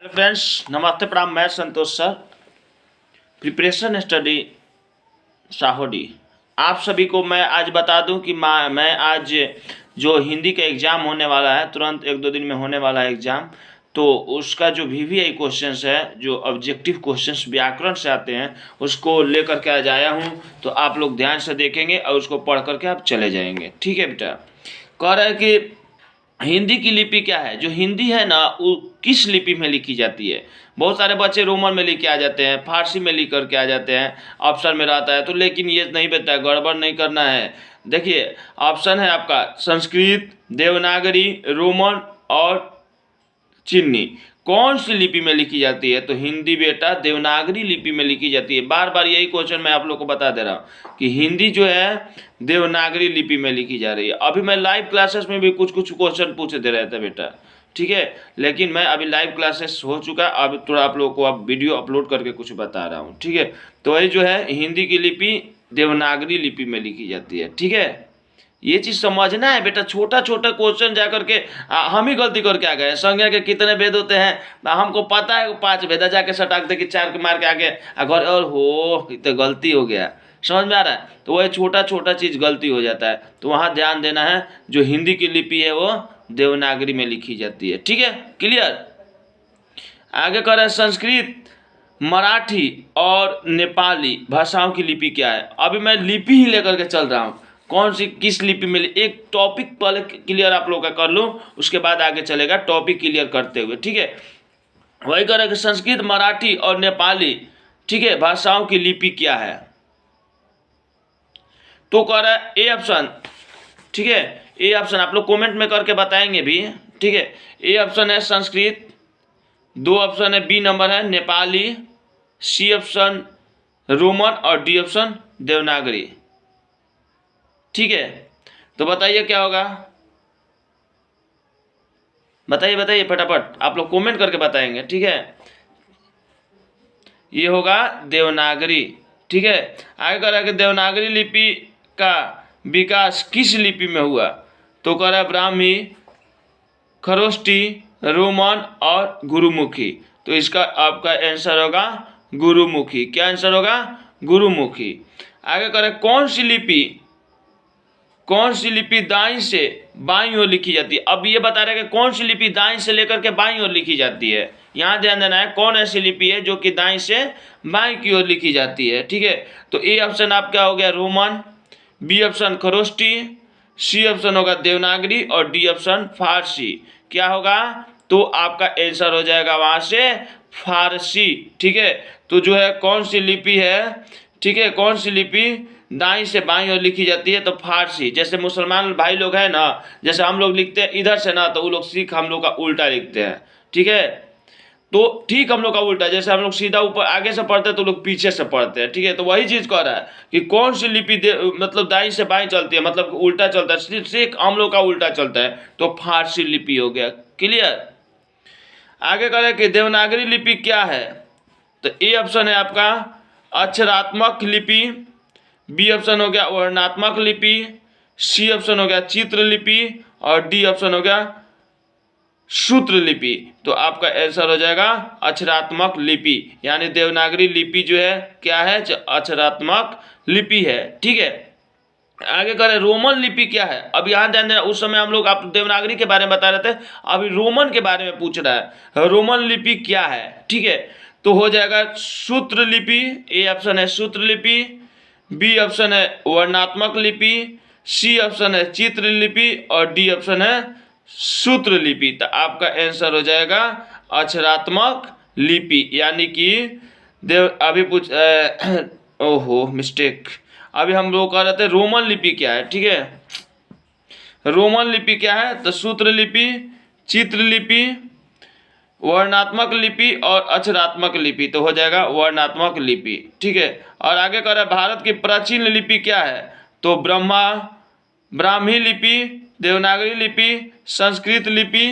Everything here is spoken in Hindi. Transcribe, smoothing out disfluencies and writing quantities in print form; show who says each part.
Speaker 1: फ्रेंड्स नमस्ते प्रणाम। मैं संतोष सर, प्रिपरेशन स्टडी साहोडी। आप सभी को मैं आज बता दूं कि मैं आज जो हिंदी का एग्ज़ाम होने वाला है, तुरंत 1-2 दिन में होने वाला है एग्ज़ाम, तो उसका जो VVI क्वेश्चंस है, जो ऑब्जेक्टिव क्वेश्चंस व्याकरण से आते हैं, उसको लेकर के आज आया हूँ। तो आप लोग ध्यान से देखेंगे और उसको पढ़ करके आप चले जाएंगे। ठीक है बेटा। कह रहा है कि हिंदी की लिपि क्या है। जो हिंदी है ना, वो किस लिपि में लिखी जाती है। बहुत सारे बच्चे रोमन में लिख के आ जाते हैं, फारसी में लिख करके आ जाते हैं, ऑप्शन में रहता है। तो लेकिन ये नहीं बेटा, गड़बड़ नहीं करना है। देखिए ऑप्शन है आपका संस्कृत, देवनागरी, रोमन और चीनी। कौन सी लिपि में लिखी जाती है? तो हिंदी बेटा देवनागरी लिपि में लिखी जाती है। बार बार यही क्वेश्चन मैं आप लोग को बता दे रहा हूँ कि हिंदी जो है देवनागरी लिपि में लिखी जा रही है। अभी मैं लाइव क्लासेस में भी कुछ क्वेश्चन पूछ दे रहे थे बेटा, ठीक है। लेकिन मैं अभी लाइव क्लासेस हो चुका, अब थोड़ा आप लोगों को अब वीडियो अपलोड करके कुछ बता रहा हूँ, ठीक है। तो वही जो है हिंदी की लिपि देवनागरी लिपि में लिखी जाती है, ठीक है। ये चीज़ समझना है बेटा। छोटा छोटा क्वेश्चन जा करके हम ही गलती करके आ गए। संज्ञा के कितने भेद होते हैं हमको पता है, 5 भेदा जाके सटाक दे कि 4 के मार के आगे घर और हो, तो गलती हो गया। समझ में आ रहा है? तो वही छोटा छोटा चीज़ गलती हो जाता है, तो वहाँ ध्यान देना है। जो हिंदी की लिपि है वो देवनागरी में लिखी जाती है, ठीक है। क्लियर। आगे कर रहे हैं संस्कृत, मराठी और नेपाली भाषाओं की लिपि क्या है। अभी मैं लिपि ही लेकर के चल रहा हूँ, कौन सी किस लिपि में। एक टॉपिक पहले क्लियर आप लोग का कर लो, उसके बाद आगे चलेगा टॉपिक क्लियर करते हुए, ठीक है। वही करें कि संस्कृत, मराठी और नेपाली, ठीक है, भाषाओं की लिपि क्या है। तो कह रहा है ए ऑप्शन, ठीक है। ए ऑप्शन आप लोग कमेंट में करके बताएंगे भी, ठीक है। ए ऑप्शन है संस्कृत, 2 ऑप्शन है, बी नंबर है नेपाली, सी ऑप्शन रोमन और डी ऑप्शन देवनागरी, ठीक है। तो बताइए क्या होगा, बताइए बताइए फटाफट, आप लोग कमेंट करके बताएंगे, ठीक है। ये होगा देवनागरी, ठीक है। आगे कह रहा है कि देवनागरी लिपि का विकास किस लिपि में हुआ। तो कह रहा है ब्राह्मी, खरोष्टी, रोमन और गुरुमुखी। तो इसका आपका आंसर होगा गुरुमुखी। क्या आंसर होगा? गुरुमुखी। आगे कह रहा है कौन सी लिपि दाईं से बाईं ओर लिखी जाती है। अब ये बता रहे हैं कि कौन सी लिपि दाईं से लेकर के बाईं ओर लिखी जाती है। यहाँ ध्यान देना है, कौन ऐसी लिपि है जो कि दाईं से बाईं की ओर लिखी जाती है, ठीक है। तो ए ऑप्शन आपका हो गया Roman, B option Kharosthi, C option होगा देवनागरी और डी ऑप्शन फारसी। क्या होगा? तो आपका आंसर हो जाएगा वहाँ से फारसी, ठीक है। तो जो है कौन सी लिपि है, ठीक है, कौन सी लिपि दाईं से बाईं ओर लिखी जाती है। तो फारसी। जैसे मुसलमान भाई लोग हैं ना, जैसे हम लोग लिखते हैं इधर से ना, तो वो लोग सिख हम लोग का उल्टा लिखते हैं, ठीक है। तो ठीक हम लोग का उल्टा, जैसे हम लोग सीधा ऊपर आगे से पढ़ते हैं तो लोग पीछे से पढ़ते हैं, ठीक है। तो वही चीज़ कह रहा है कि कौन सी लिपि मतलब दाईं से बाईं चलती है, मतलब उल्टा चलता है, सिख हम लोग का उल्टा चलता है, तो फारसी लिपि हो गया। क्लियर। आगे कह रहे हैं कि देवनागरी लिपि क्या है। तो ए ऑप्शन है आपका अक्षरात्मक लिपि, बी ऑप्शन हो गया वर्णात्मक लिपि, सी ऑप्शन हो गया चित्र लिपि और डी ऑप्शन हो गया सूत्र लिपि। तो आपका आंसर हो जाएगा अक्षरात्मक लिपि, यानी देवनागरी लिपि जो है क्या है, अक्षरात्मक लिपि है, ठीक है। आगे करें रोमन लिपि क्या है। अब यहाँ ध्यान देना, उस समय हम लोग आप देवनागरी के बारे में बता रहे थे, अभी रोमन के बारे में पूछ रहा है, रोमन लिपि क्या है, ठीक है। तो हो जाएगा सूत्र लिपि। ए ऑप्शन है सूत्र लिपि, बी ऑप्शन है वर्णात्मक लिपि, सी ऑप्शन है चित्र लिपि और डी ऑप्शन है सूत्र लिपि। तो आपका आंसर हो जाएगा अक्षरात्मक लिपि, यानी कि अभी पूछ ओहो मिस्टेक। अभी हम लोग कह रहे थे रोमन लिपि क्या है, ठीक है। रोमन लिपि क्या है, तो सूत्र लिपि, चित्र लिपि, वर्णात्मक लिपि और अक्षरात्मक लिपि। तो हो जाएगा वर्णात्मक लिपि, ठीक है। और आगे कह रहा है भारत की प्राचीन लिपि क्या है। तो ब्राह्मी लिपि, देवनागरी लिपि, संस्कृत लिपि